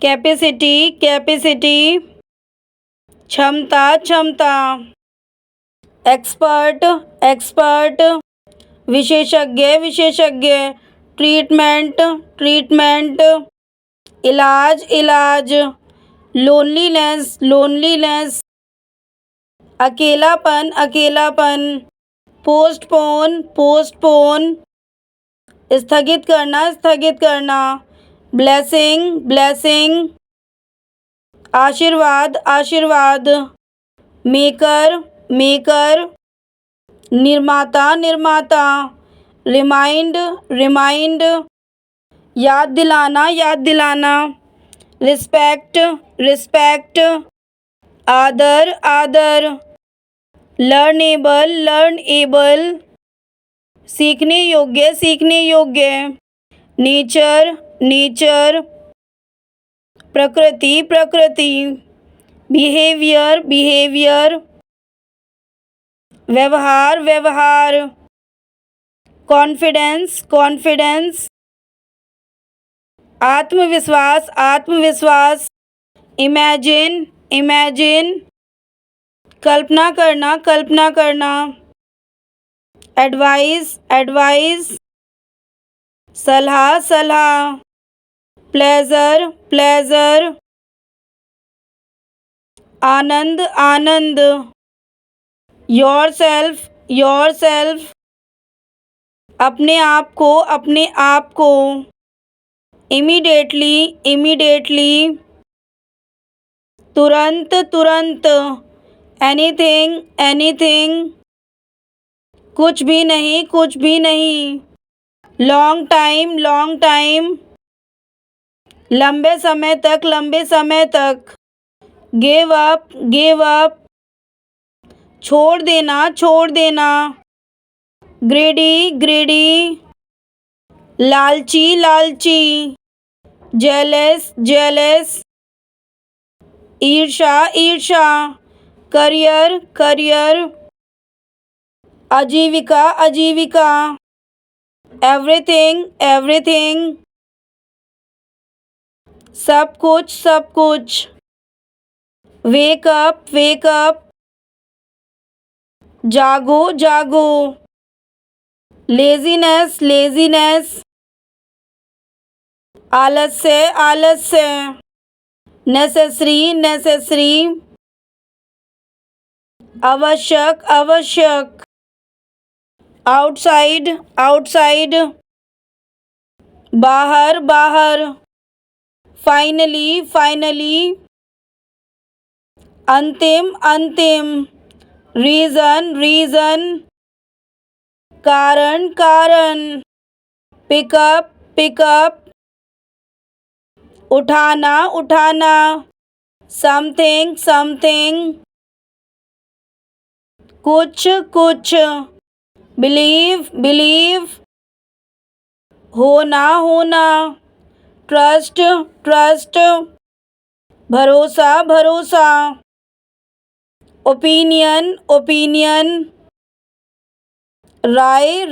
capacity capacity, क्षमता क्षमता, expert expert, विशेषज्ञ विशेषज्ञ, ट्रीटमेंट ट्रीटमेंट, इलाज इलाज, लोनलीनेस लोनलीनेस, अकेलापन अकेलापन, पोस्टपोन पोस्टपोन, स्थगित करना, ब्लेसिंग ब्लेसिंग, आशीर्वाद आशीर्वाद, मेकर मेकर, निर्माता निर्माता, रिमाइंड रिमाइंड, याद दिलाना, रिस्पेक्ट रिस्पेक्ट, आदर आदर, लर्नेबल, सीखने योग्य, नेचर, प्रकृति, बिहेवियर, व्यवहार, कॉन्फिडेंस, आत्मविश्वास, इमेजिन, कल्पना करना, एडवाइस, सलाह, प्लेजर, आनंद, योरसेल्फ, अपने आप को, इमीडिएटली, तुरंत, एनीथिंग, कुछ भी नहीं, लॉन्ग टाइम, लंबे समय तक, गिव अप, छोड़ देना, ग्रेडी, लालची, जेलस, ईर्षा, करियर, आजीविका, एवरीथिंग, सब कुछ, वेक अप, जागो, लेजीनेस, आलस्य, नेसेसरी, आवश्यक, आउटसाइड, बाहर, फाइनली, अंतिम, रीजन, कारण, पिकअप, उठाना, समथिंग, कुछ, बिलीव, होना, ट्रस्ट, भरोसा, ओपिनियन, राय,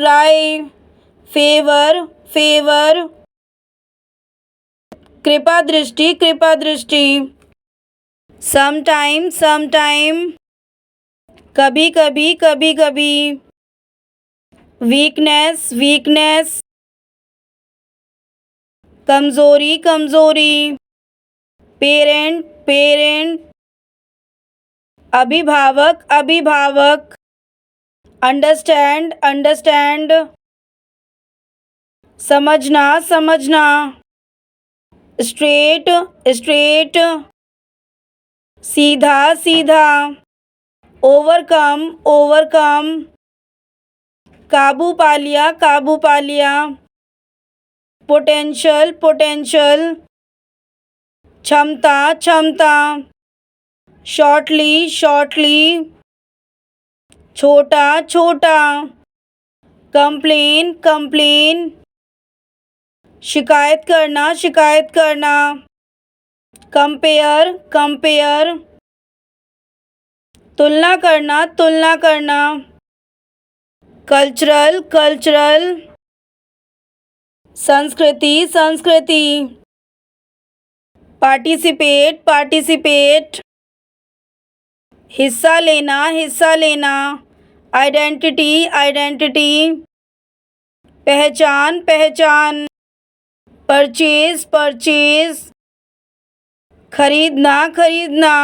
फेवर, कृपा दृष्टि, समटाइम, कभी, वीकनेस, कमजोरी, पेरेंट, अभिभावक, अंडरस्टैंड, समझना, स्ट्रेट, सीधा, ओवरकम, काबू पा लिया, पोटेंशियल, क्षमता, शॉर्टली, छोटा, कंप्लेन, शिकायत करना, कंपेयर, तुलना करना, कल्चरल, संस्कृति, पार्टिसिपेट पार्टिसिपेट, हिस्सा लेना हिस्सा लेना, आइडेंटिटी आइडेंटिटी, पहचान पहचान, परचेज परचेज, खरीदना खरीदना,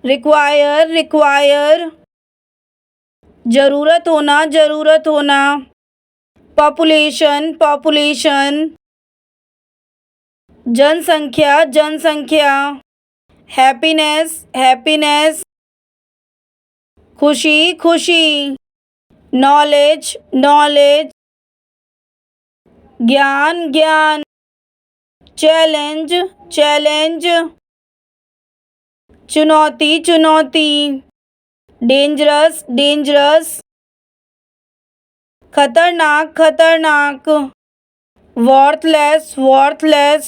रिक्वायर रिक्वायर, ज़रूरत होना, पॉपुलेशन पॉपुलेशन, जनसंख्या जनसंख्या, हैप्पीनेस हैप्पीनेस, खुशी खुशी, नॉलेज नॉलेज, ज्ञान ज्ञान, चैलेंज चैलेंज, चुनौती चुनौती, डेंजरस डेंजरस, खतरनाक खतरनाक, वर्थलेस वर्थलेस,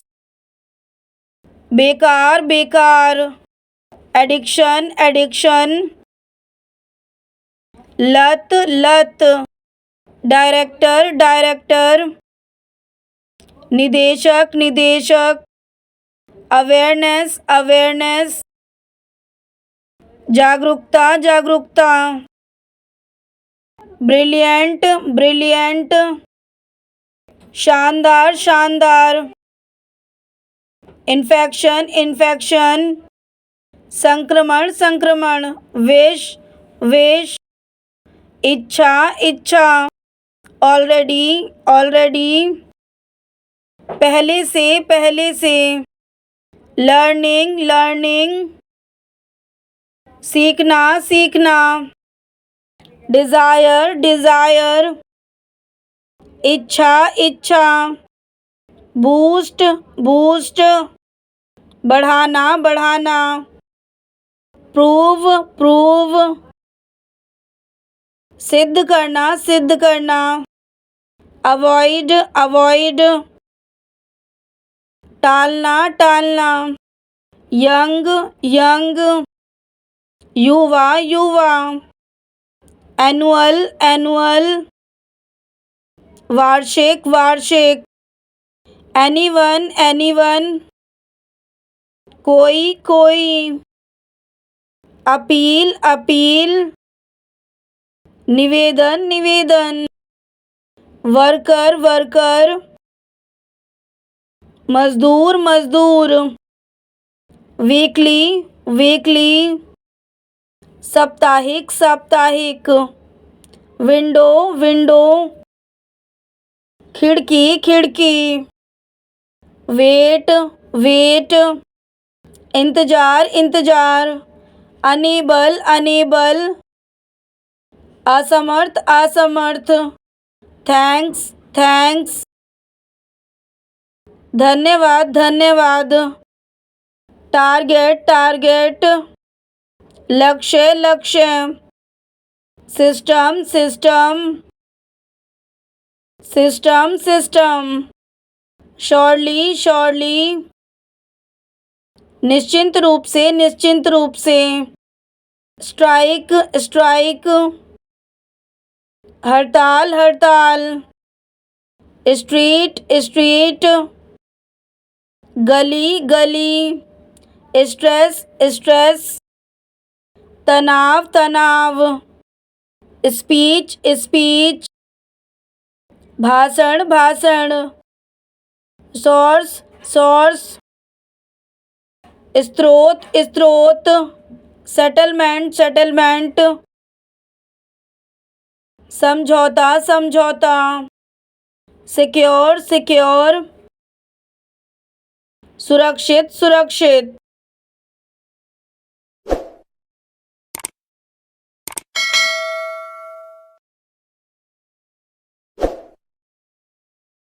बेकार बेकार, एडिक्शन एडिक्शन, लत लत, डायरेक्टर डायरेक्टर, निदेशक निदेशक, अवेयरनेस अवेयरनेस, जागरूकता जागरूकता, ब्रिलियंट ब्रिलियंट, शानदार शानदार, इन्फेक्शन इन्फेक्शन, संक्रमण संक्रमण, विष विष, इच्छा इच्छा, ऑलरेडी ऑलरेडी, पहले से, लर्निंग लर्निंग, सीखना सीखना, डिज़ायर डिज़ायर, इच्छा इच्छा, बूस्ट बूस्ट, बढ़ाना बढ़ाना, प्रूव प्रूव, सिद्ध करना, अवॉइड अवॉइड, टालना टालना, यंग यंग, युवा युवा, एनुअल एनुअल, वार्षिक वार्षिक, एनीवन एनीवन, कोई कोई, अपील अपील, निवेदन निवेदन, वर्कर वर्कर, मजदूर मजदूर, वीकली वीकली, साप्ताहिक साप्ताहिक, विंडो विंडो, खिड़की खिड़की, वेट वेट, इंतज़ार इंतज़ार, अनेबल अनेबल, असमर्थ असमर्थ, थैंक्स थैंक्स, धन्यवाद धन्यवाद, टारगेट टारगेट, लक्ष्य लक्ष्य, system system, system system, surely surely, निश्चिंत रूप से, स्ट्राइक स्ट्राइक, हड़ताल हड़ताल, स्ट्रीट स्ट्रीट, गली गली, स्ट्रेस स्ट्रेस, तनाव तनाव, स्पीच स्पीच, भाषण भाषण, सोर्स सोर्स, स्रोत स्रोत, सेटलमेंट सेटलमेंट, समझौता समझौता, सिक्योर सिक्योर, सुरक्षित सुरक्षित,